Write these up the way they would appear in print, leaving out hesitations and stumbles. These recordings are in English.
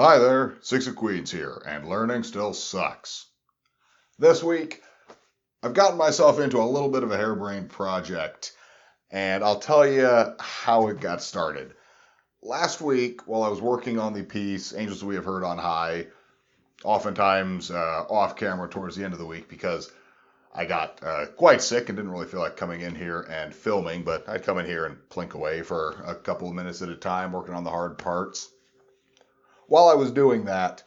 Hi there, Six of Queens here, and learning still sucks. This week, I've gotten myself into a little bit of a harebrained project, and I'll tell you how it got started. Last week, while I was working on the piece, Angels We Have Heard on High, oftentimes off camera towards the end of the week because I got quite sick and didn't really feel like coming in here and filming, but I'd come in here and plink away for a couple of minutes at a time working on the hard parts. While I was doing that,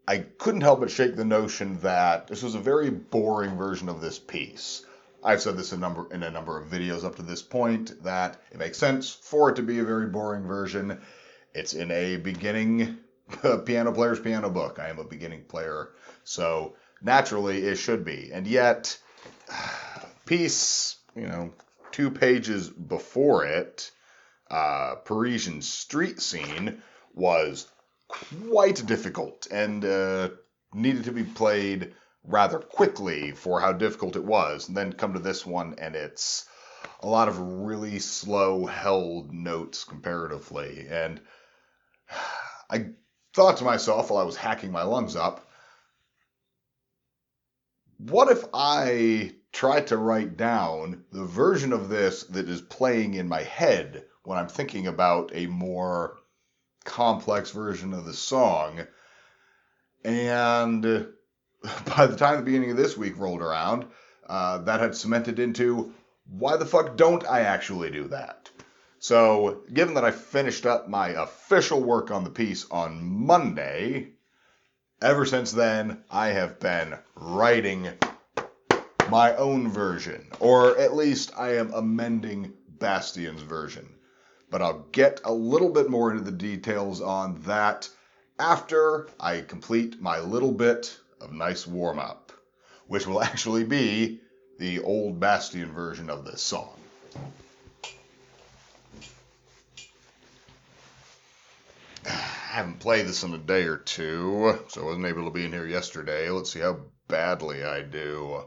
I couldn't help but shake the notion that this was a very boring version of this piece. I've said this in a number of videos up to this point that it makes sense for it to be a very boring version. It's in a beginning piano player's piano book. I am a beginning player, so naturally it should be. And yet, piece, 2 pages before it, Parisian street scene was quite difficult and needed to be played rather quickly for how difficult it was. And then come to this one, and it's a lot of really slow held notes comparatively. And I thought to myself while I was hacking my lungs up, what if I tried to write down the version of this that is playing in my head when I'm thinking about a more complex version of the song? And by the time the beginning of this week rolled around, that had cemented into, why the fuck don't I actually do that? So, given that I finished up my official work on the piece on Monday, ever since then, I have been writing my own version, or at least I am amending Bastien's version. But I'll get a little bit more into the details on that after I complete my little bit of nice warm-up, which will actually be the old Bastien version of this song. I haven't played this in a day or two, so I wasn't able to be in here yesterday. Let's see how badly I do.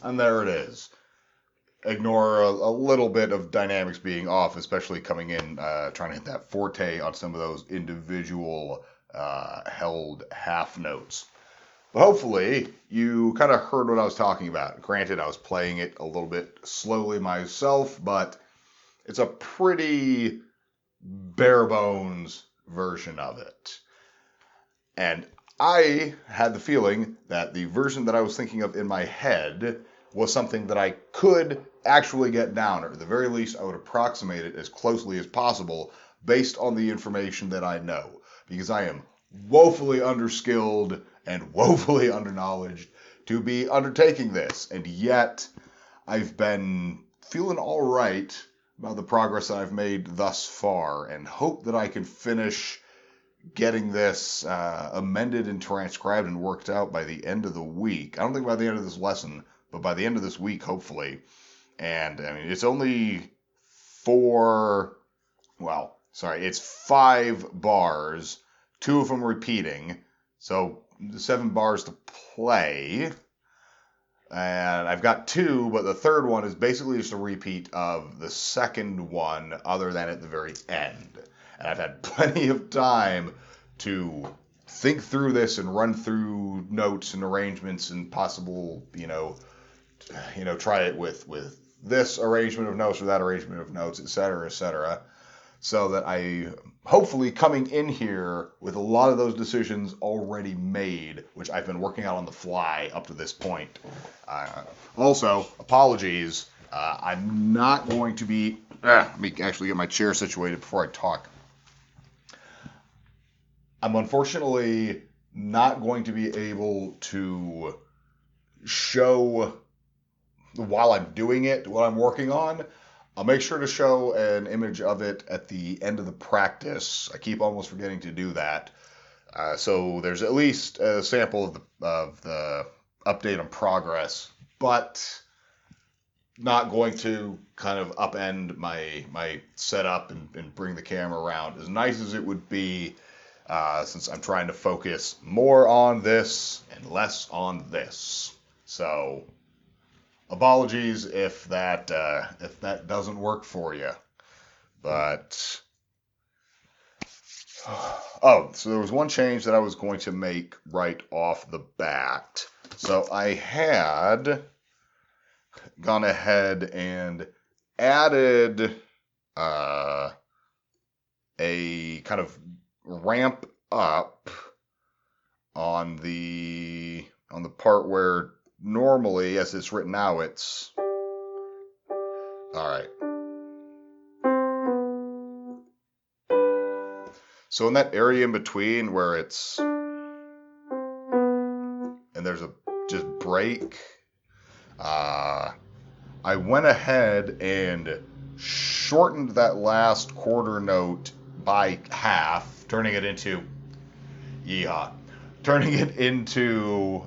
And there it is. Ignore a little bit of dynamics being off, especially coming in, trying to hit that forte on some of those individual held half notes. But hopefully you kind of heard what I was talking about. Granted, I was playing it a little bit slowly myself, but it's a pretty bare bones version of it. And I had the feeling that the version that I was thinking of in my head was something that I could actually get down, or at the very least I would approximate it as closely as possible based on the information that I know, because I am woefully underskilled and woefully underknowledged to be undertaking this, and yet I've been feeling all right about the progress that I've made thus far, and hope that I can finish getting this amended and transcribed and worked out by the end of the week. I don't think by the end of this lesson, but by the end of this week, hopefully. And I mean, it's only it's 5 bars, 2 of them repeating, so 7 bars to play. And I've got two, but the third one is basically just a repeat of the second one, other than at the very end. And I've had plenty of time to think through this and run through notes and arrangements and possible, try it with this arrangement of notes or that arrangement of notes, et cetera, so that I hopefully coming in here with a lot of those decisions already made, which I've been working out on the fly up to this point. Also, apologies. I'm not going to be. Let me actually get my chair situated before I talk. I'm unfortunately not going to be able to show while I'm doing it what I'm working on. I'll make sure to show an image of it at the end of the practice. I keep almost forgetting to do that. So there's at least a sample of the update on progress, but not going to kind of upend my setup and bring the camera around. As nice as it would be, since I'm trying to focus more on this and less on this. So apologies if that doesn't work for you. But so there was one change that I was going to make right off the bat. So I had gone ahead and added a kind of ramp up on the part where normally, as it's written now, it's all right. So in that area in between where it's and there's a just break, I went ahead and shortened that last quarter note by half, turning it into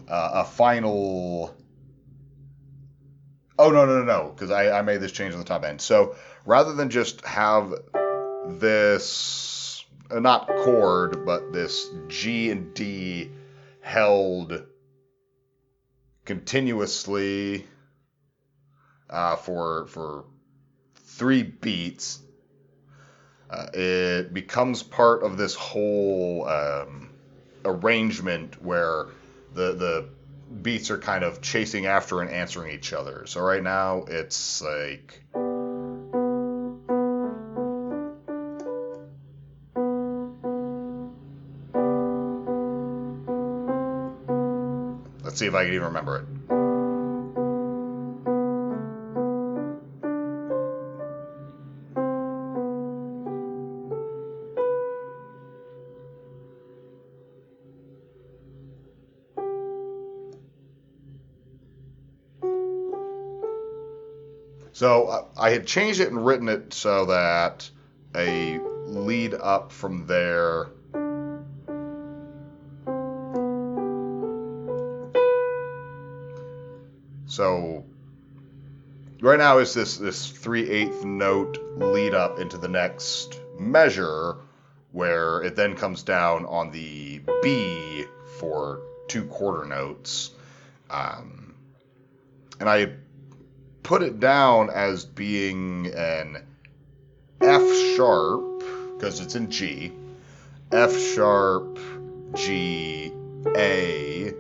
a final. Oh, no, because I made this change on the top end. So rather than just have this, not chord, but this G and D held continuously for 3 beats, it becomes part of this whole arrangement where the beats are kind of chasing after and answering each other. So right now it's like let's see if I can even remember it. So I had changed it and written it so that a lead up from there. So right now is this 3/8 note lead up into the next measure, where it then comes down on the B for 2 quarter notes, and I put it down as being an F sharp because it's in G, F sharp, G, A,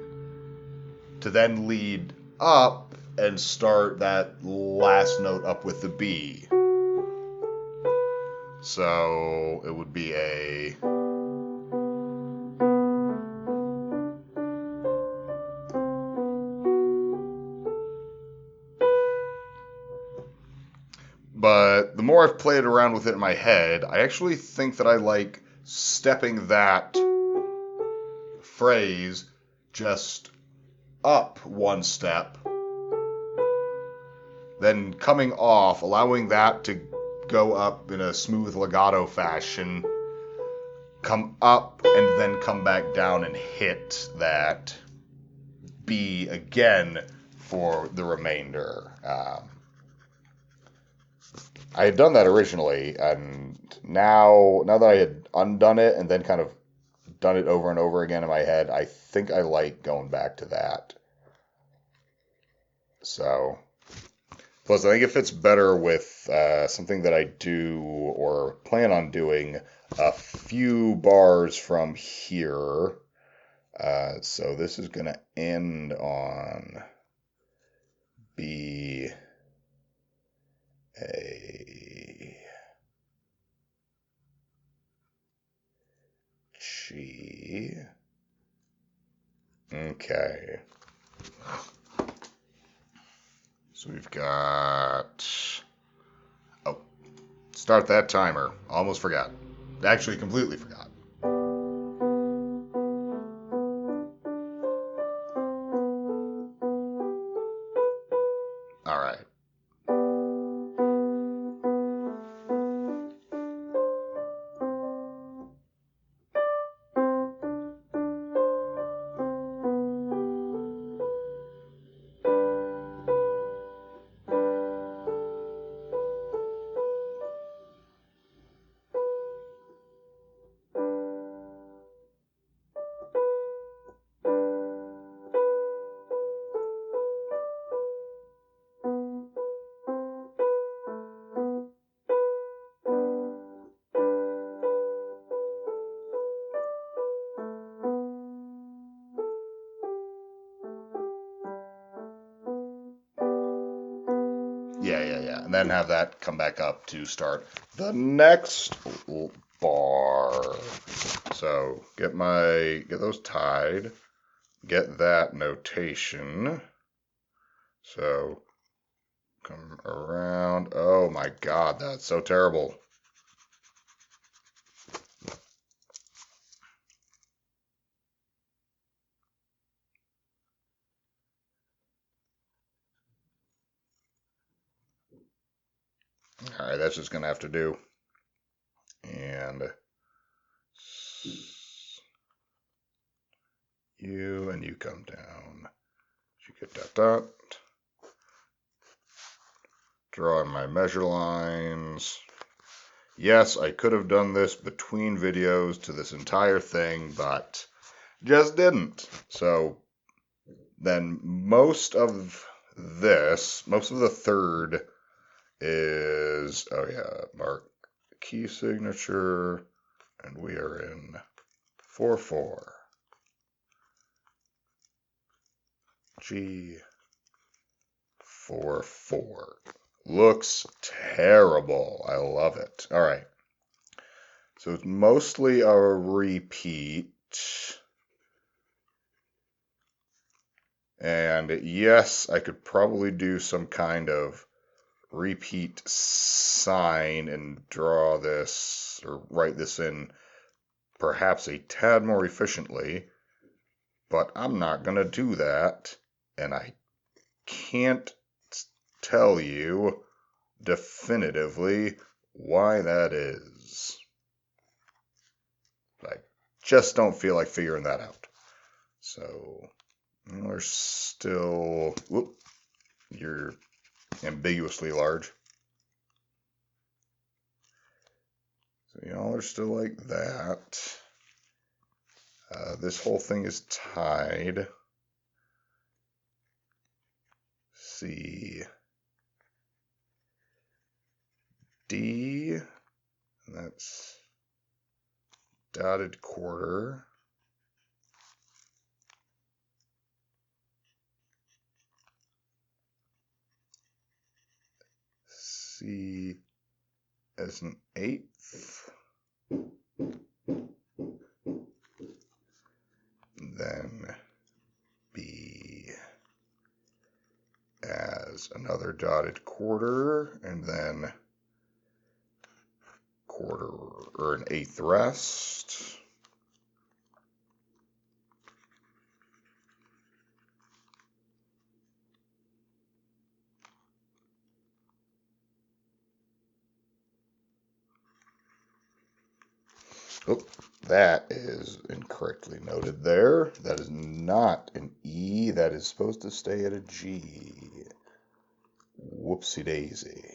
to then lead up and start that last note up with the B. So it would be a but the more I've played around with it in my head, I actually think that I like stepping that phrase just up 1 step, then coming off, allowing that to go up in a smooth legato fashion, come up and then come back down and hit that B again for the remainder. I had done that originally, and now that I had undone it and then kind of done it over and over again in my head, I think I like going back to that. So, plus I think it fits better with something that I do or plan on doing a few bars from here. So this is going to end on B, A, G. Okay. So we've got... Oh, start that timer. Almost forgot. Actually, completely forgot. All right. Yeah. And then have that come back up to start the next bar. So get those tied. Get that notation. So come around. Oh my God, that's so terrible. All right, that's just gonna have to do. And you come down. You get dot. Draw my measure lines. Yes, I could have done this between videos to this entire thing, but just didn't. So then most of the third is, oh yeah, mark key signature, and we are in 4/4. G 4/4. Looks terrible. I love it. All right. So it's mostly a repeat. And yes, I could probably do some kind of repeat sign and draw this or write this in perhaps a tad more efficiently, but I'm not going to do that, and I can't tell you definitively why that is. I just don't feel like figuring that out. So we're still, you're ambiguously large. So y'all are still like that. This whole thing is tied. C, D, and that's dotted quarter. C as an eighth. Then B as another dotted quarter, and then quarter or an eighth rest. Oh, that is incorrectly noted there. That is not an E. That is supposed to stay at a G. Whoopsie daisy.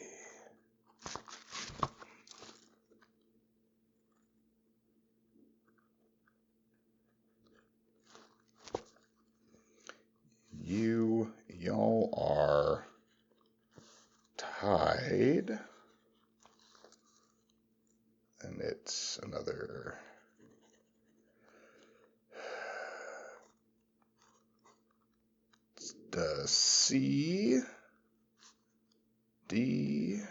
Y'all are fade. And it's another C, D,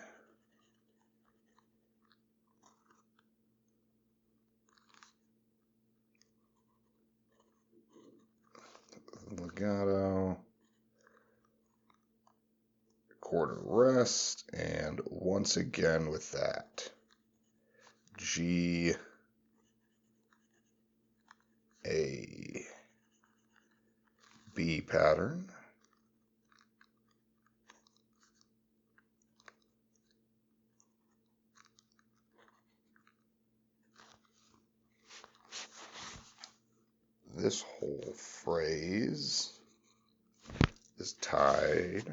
legato, quarter rest, and once again with that G, A, B pattern. This whole phrase is tied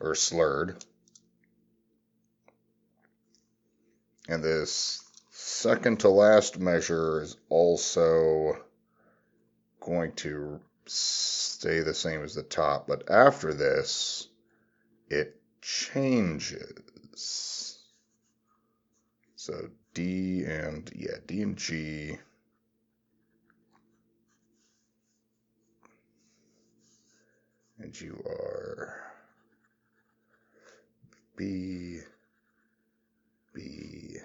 or slurred. And this second to last measure is also going to stay the same as the top, but after this, it changes. So D and G. And you are B, B,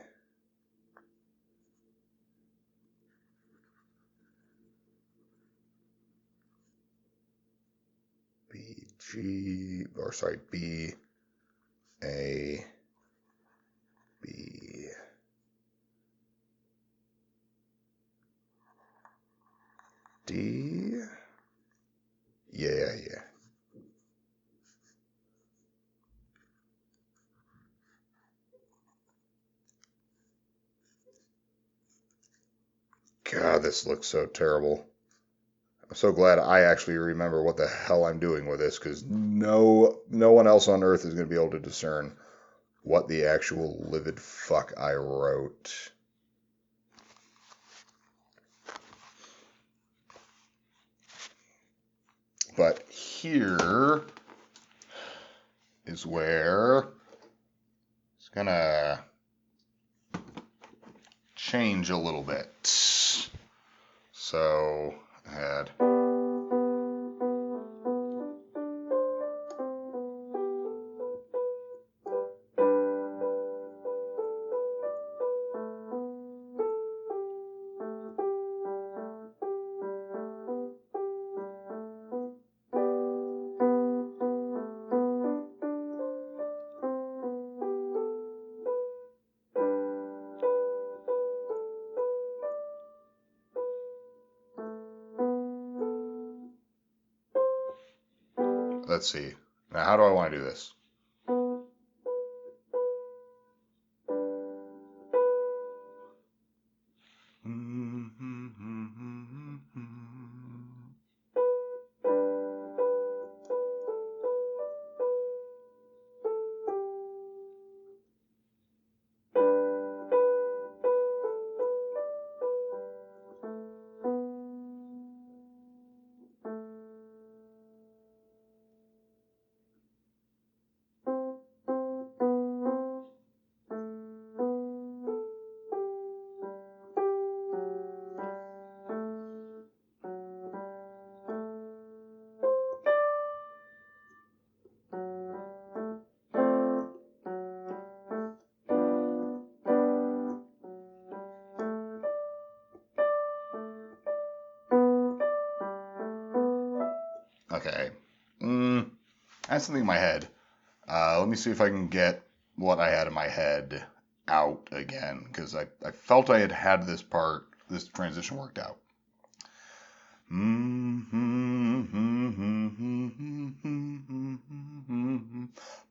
B, G, or sorry, B, A, B, D. Yeah. God, this looks so terrible. I'm so glad I actually remember what the hell I'm doing with this, because no one else on earth is going to be able to discern what the actual livid fuck I wrote. But here is where it's going to change a little bit. So I had let's see. Now, how do I want to do this? Okay. I had something in my head. Let me see if I can get what I had in my head out again, because I felt I had this transition worked out.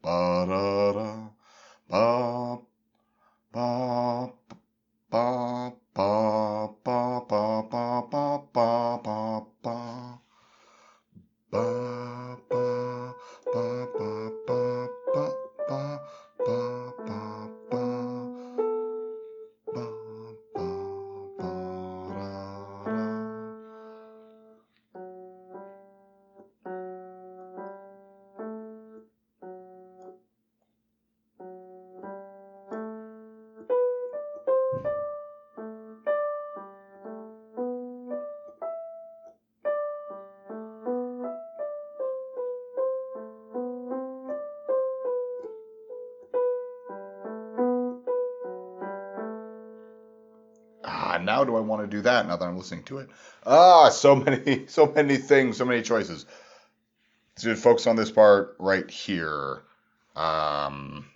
Ba-da-da, ba, ba, ba, ba, ba, ba, ba, ba, ba, ba, ba. Ba ba ba ba ba ba ba ba ba ba ba ba now do I want to do that now that I'm listening to it? So many, so many things, so many choices. So focus on this part right here. Um,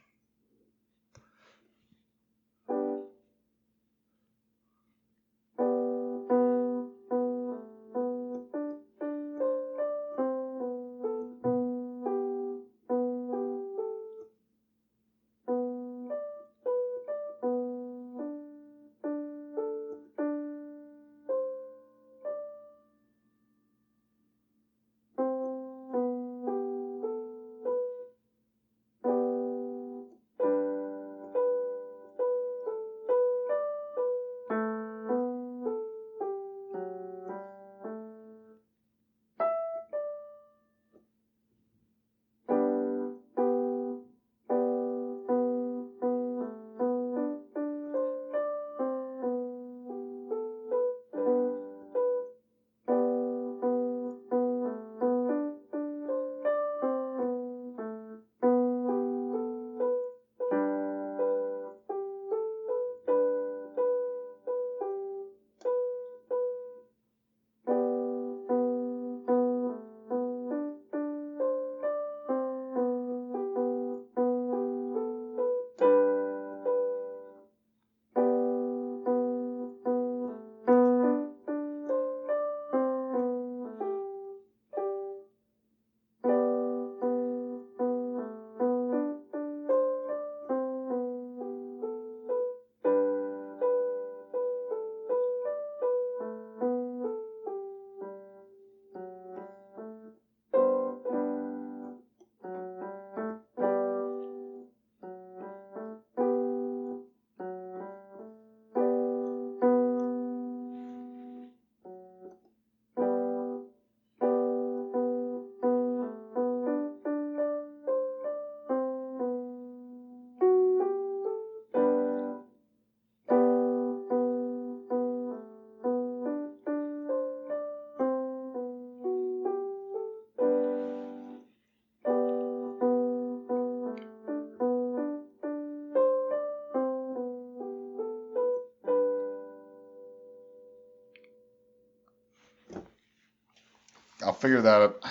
I'll figure that out.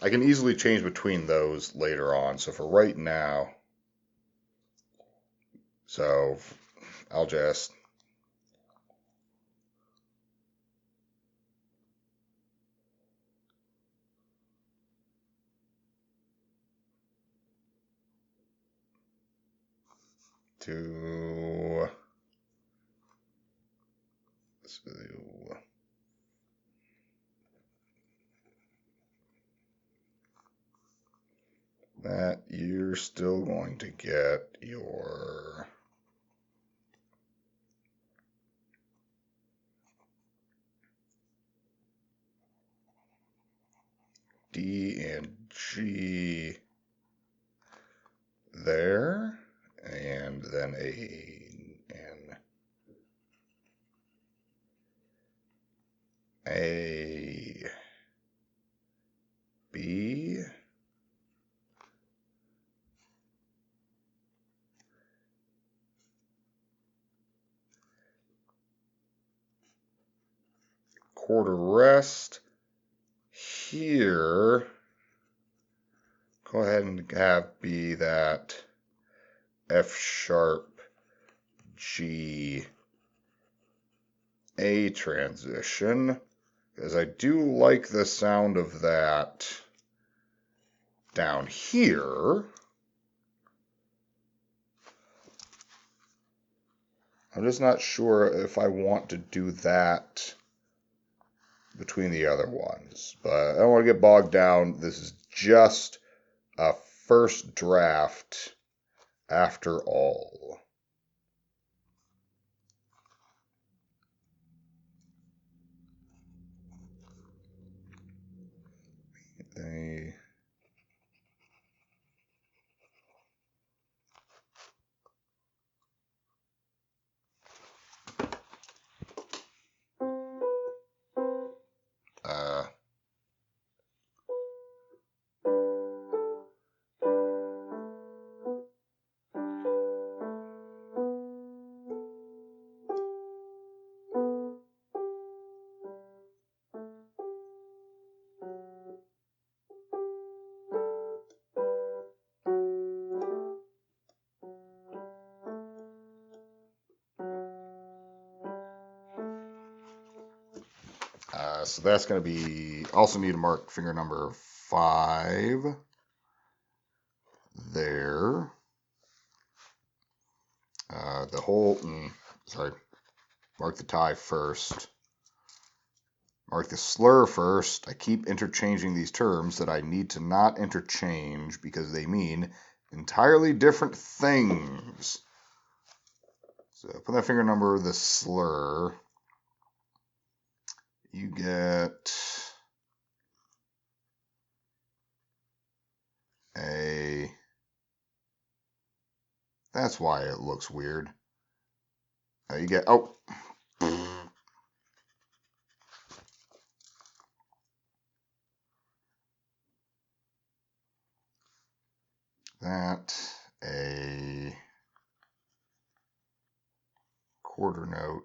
I can easily change between those later on. So for right now, so I'll just do that. You're still going to get your D and G there, and then A, B, quarter rest here. Go ahead and have B that F sharp G A transition, because I do like the sound of that down here. I'm just not sure if I want to do that between the other ones, but I don't want to get bogged down. This is just a first draft after all. They so that's going to be, also need to mark finger number 5 there. The whole, mark the tie first. Mark the slur first. I keep interchanging these terms that I need to not interchange because they mean entirely different things. So put that finger number, the slur. You get a, that's why it looks weird. You get, oh. That, a quarter note.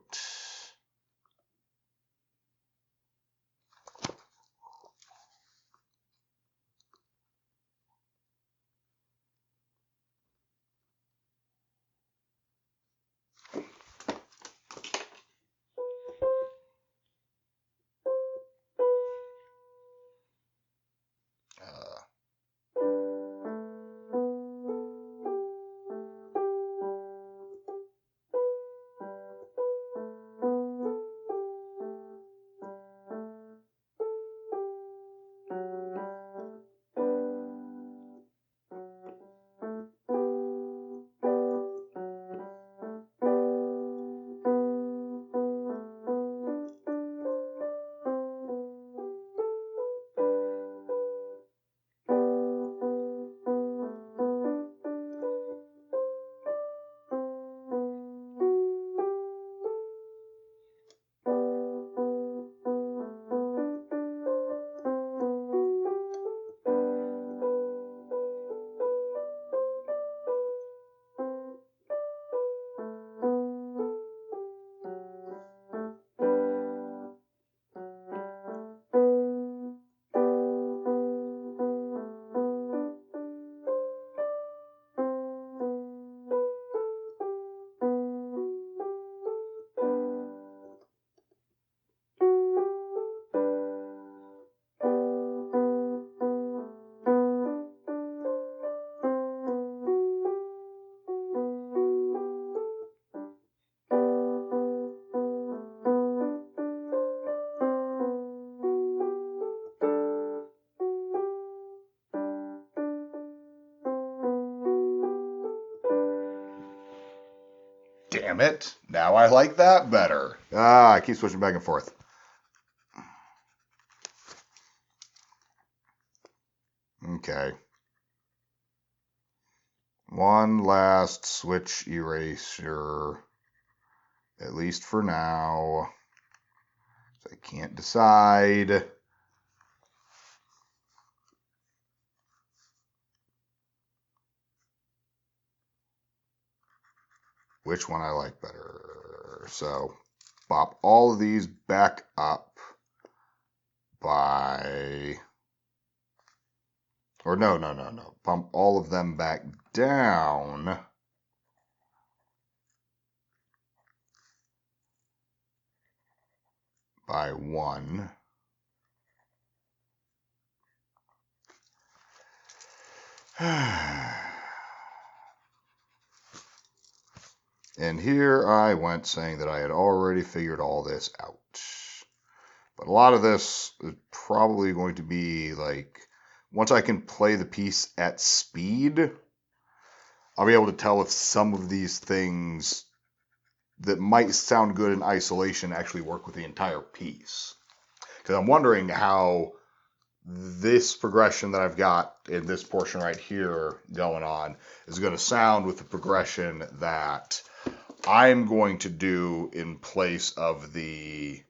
Damn it. Now I like that better. I keep switching back and forth. Okay. One last switch erasure, at least for now. So I can't decide. Which one I like better. So bop all of these back up by, or no. Bump all of them back down by 1. And here I went saying that I had already figured all this out. But a lot of this is probably going to be like, once I can play the piece at speed, I'll be able to tell if some of these things that might sound good in isolation actually work with the entire piece. Because I'm wondering how this progression that I've got in this portion right here going on is going to sound with the progression that I'm going to do in place of the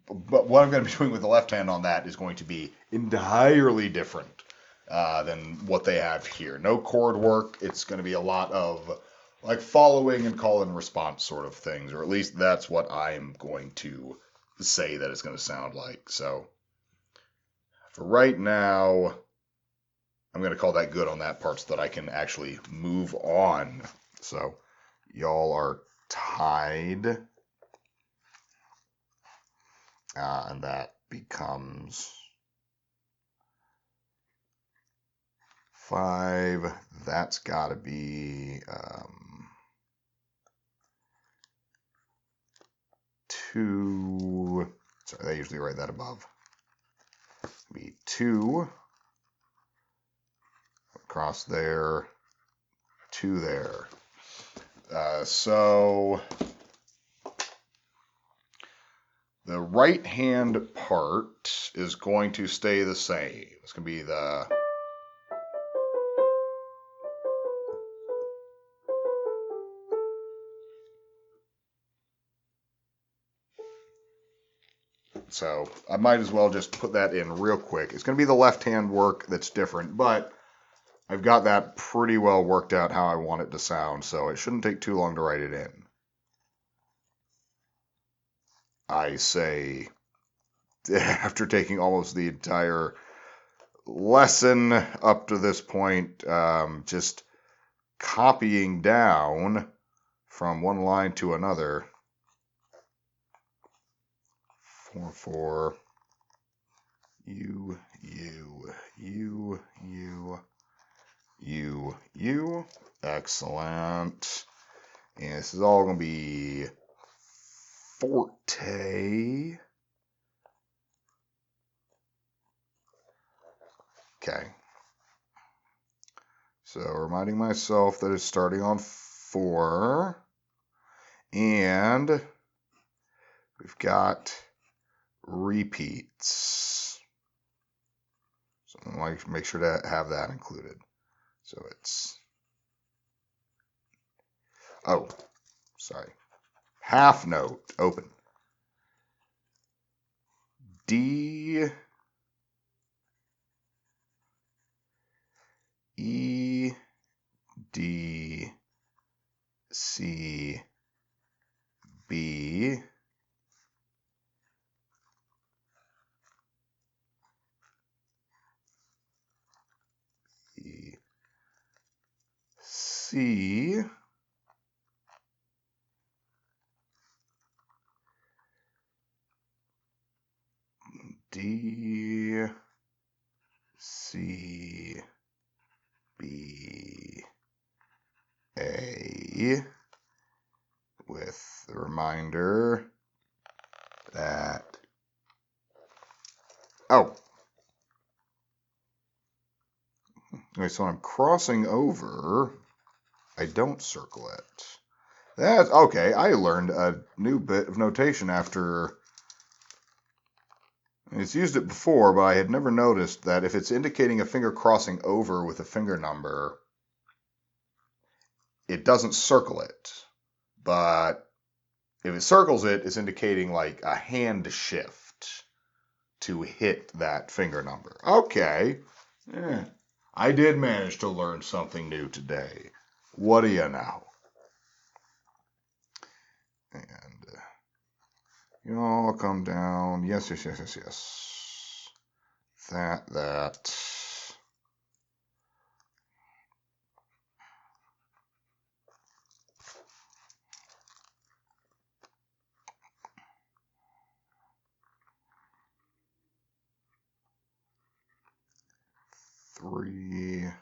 but what I'm going to be doing with the left hand on that is going to be entirely different than what they have here. No chord work. It's going to be a lot of like following and call and response sort of things, or at least that's what I'm going to say that it's going to sound like. So For right now, I'm going to call that good on that part so that I can actually move on. So y'all are tied. And that becomes 5. That's got to be 2. Sorry, they usually write that above. Be 2 across there, 2 there. So the right hand part is going to stay the same. It's going to be the So I might as well just put that in real quick. It's going to be the left hand work that's different, but I've got that pretty well worked out how I want it to sound, so it shouldn't take too long to write it in. I say, after taking almost the entire lesson up to this point, just copying down from one line to another. 4, 4, U, U, U, U, U, U. Excellent. And this is all going to be forte. Okay. So reminding myself that it's starting on 4. And we've got repeats. So I want to make sure to have that included. So it's, oh, sorry. Half note, open. D, E, D, C, B, E, C, D, C, B, A, with the reminder that, oh, okay, so I'm crossing over, I don't circle it. That's, okay, I learned a new bit of notation after, it's used it before, but I had never noticed that if it's indicating a finger crossing over with a finger number, it doesn't circle it. But if it circles it, it's indicating like a hand shift to hit that finger number. Okay. Yeah. I did manage to learn something new today. What do you know? And you all come down. Yes, yes, yes, yes, yes. That. 3.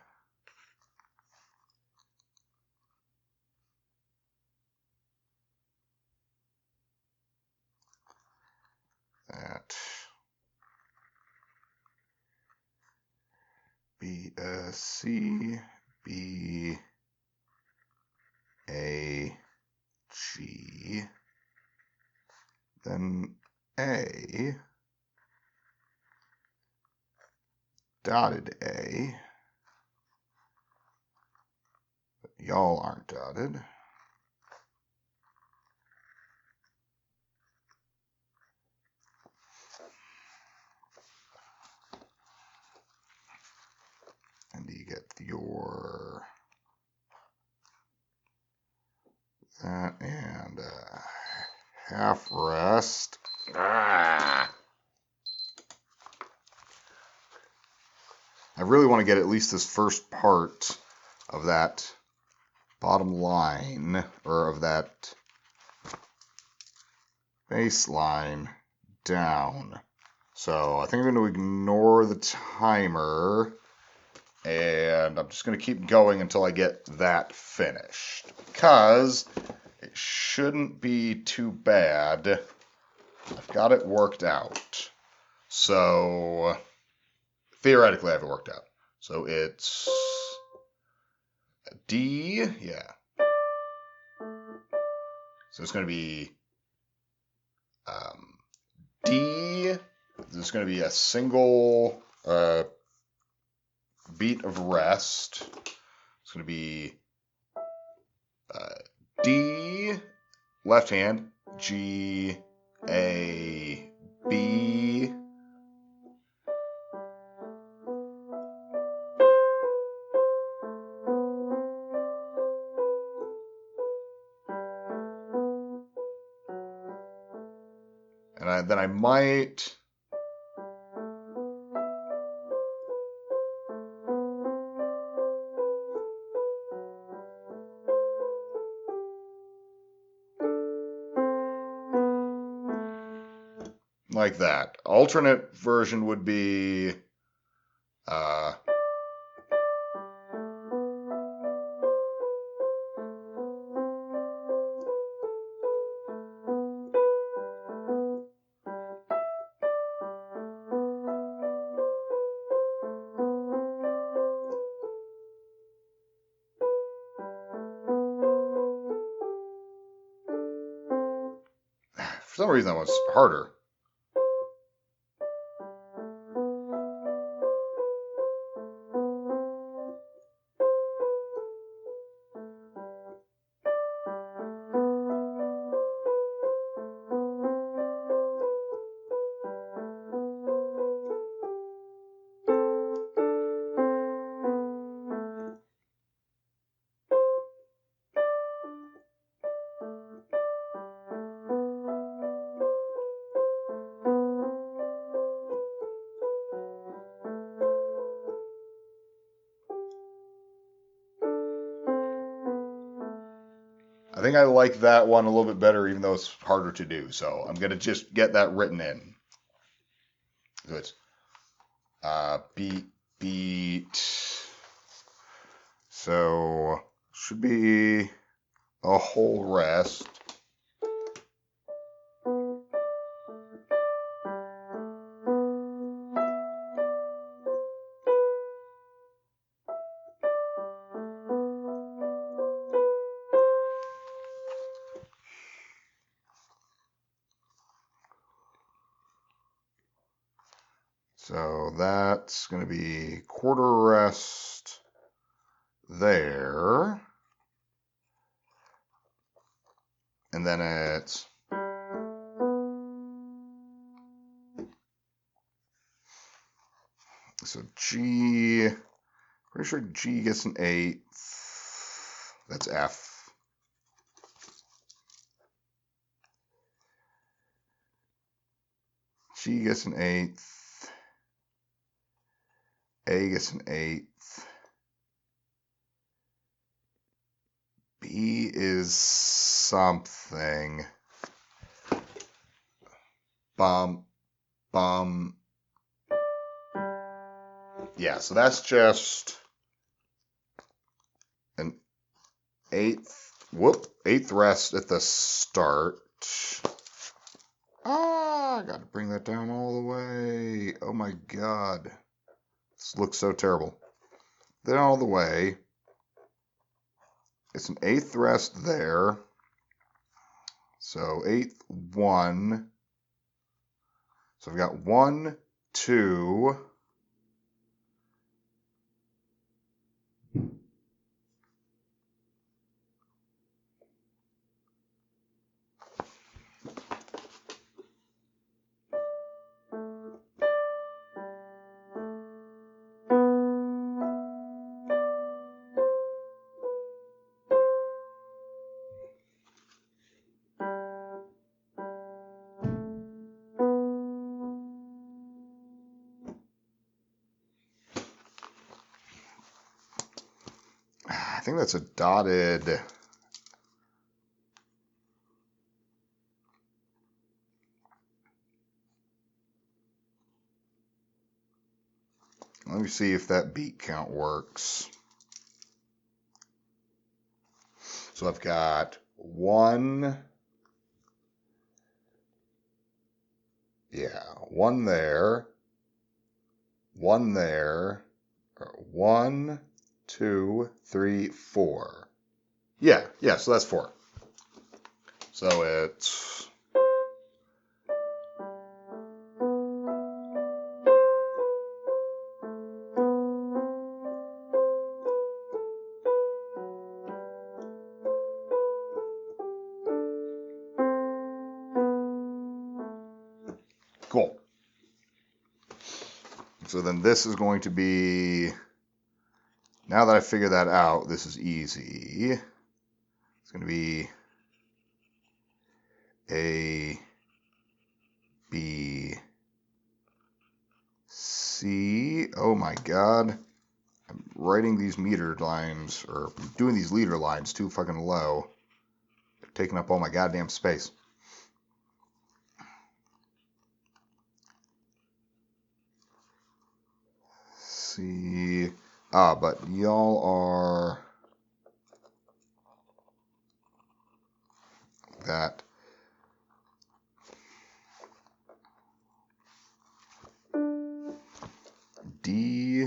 That. B, C, B, A, G. Then A. Dotted A. But y'all aren't dotted. And you get your that and half rest. I really want to get at least this first part of that bottom line, or of that bass line down. So I think I'm going to ignore the timer, and I'm just going to keep going until I get that finished, because it shouldn't be too bad. I've got it worked out. So theoretically, I have it worked out. So it's a D, yeah. So it's going to be D. There's going to be a single beat of rest. It's going to be D, left hand, G, A, B. And then I might like that. Alternate version would be for some reason that one's harder. I think I like that one a little bit better, even though it's harder to do. So I'm going to just get that written in. So it's beat, beat. So should be a whole rest. So that's going to be quarter rest there. And then it's so G, pretty sure G gets an eighth. That's F. G gets an eighth. A gets an eighth. B is something. Bum. Yeah, so that's just an eighth rest at the start. I gotta bring that down all the way. Oh my god. This looks so terrible. Then all the way. It's an eighth rest there. So eighth, one. So I've got 1, 2. think that's a dotted. Let me see if that beat count works. So I've got 1. Yeah, 1 there. 1 there. 1, 2, 3, 4. Yeah, so that's 4. So it's cool. So then this is going to be, now that I figured that out, this is easy. It's going to be A, B, C. Oh my God. I'm writing these meter lines, or doing these leader lines too fucking low. They're taking up all my goddamn space. C. But y'all are that. D,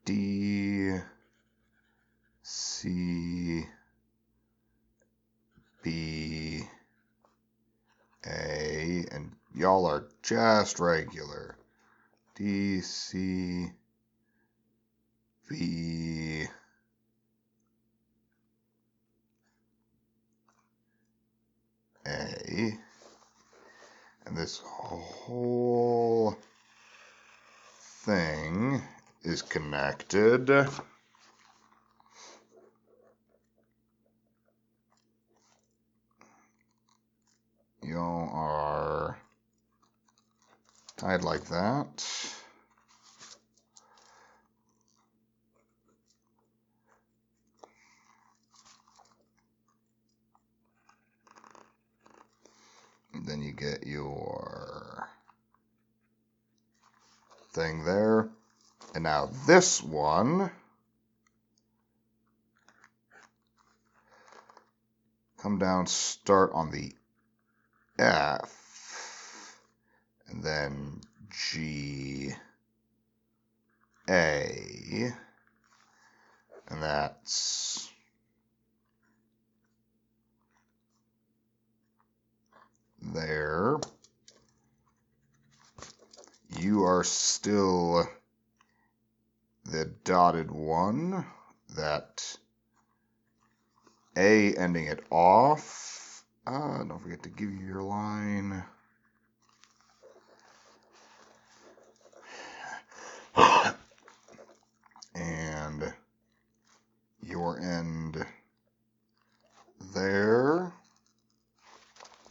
D, C, B, A, and y'all are just regular. D, C, B, A, and this whole thing is connected. Y'all are tied like that. And then you get your thing there. And now this one, come down, start on the F, and then G, A, and that's there. You are still the dotted one, that A ending it off. Don't forget to give you your line. And your end there.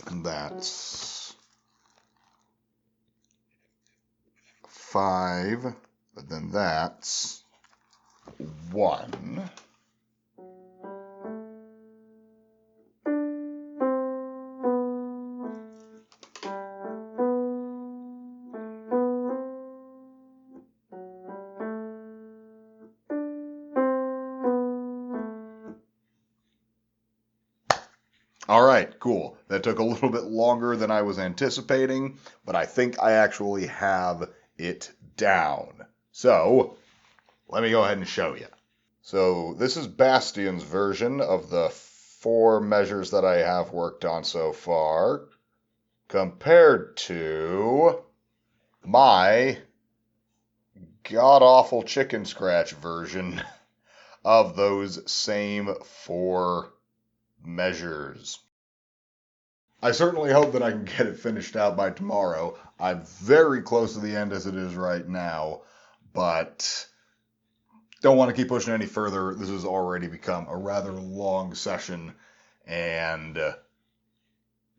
And that's 5, but then that's 1. All right, cool. That took a little bit longer than I was anticipating, but I think I actually have it down. So, let me go ahead and show you. So, this is Bastien's version of the 4 measures that I have worked on so far, compared to my god-awful chicken scratch version of those same 4 measures. I certainly hope that I can get it finished out by tomorrow. I'm very close to the end as it is right now, but don't want to keep pushing any further. This has already become a rather long session, and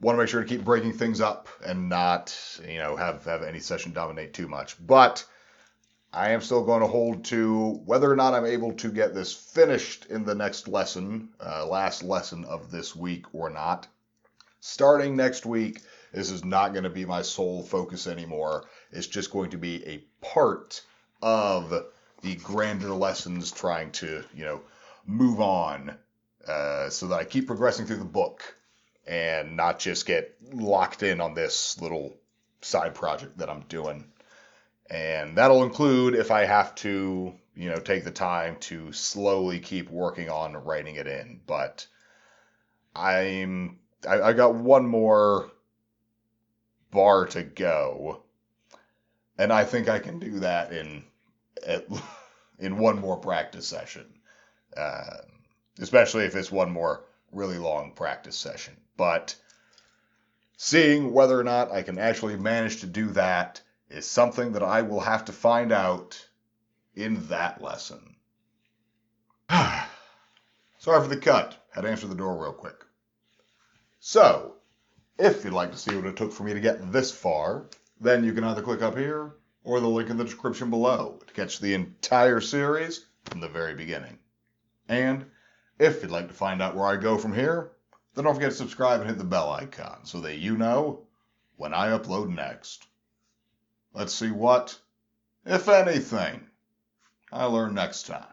want to make sure to keep breaking things up and not, have any session dominate too much. But I am still going to hold to whether or not I'm able to get this finished in the next lesson, last lesson of this week or not. Starting next week, this is not going to be my sole focus anymore. It's just going to be a part of the grander lessons, trying to, move on so that I keep progressing through the book and not just get locked in on this little side project that I'm doing. And that'll include if I have to, take the time to slowly keep working on writing it in. But I got one more bar to go, and I think I can do that in one more practice session, especially if it's one more really long practice session. But seeing whether or not I can actually manage to do that is something that I will have to find out in that lesson. Sorry for the cut. Had to answer the door real quick. So, if you'd like to see what it took for me to get this far, then you can either click up here or the link in the description below to catch the entire series from the very beginning. And if you'd like to find out where I go from here, then don't forget to subscribe and hit the bell icon so that you know when I upload next. Let's see what, if anything, I learn next time.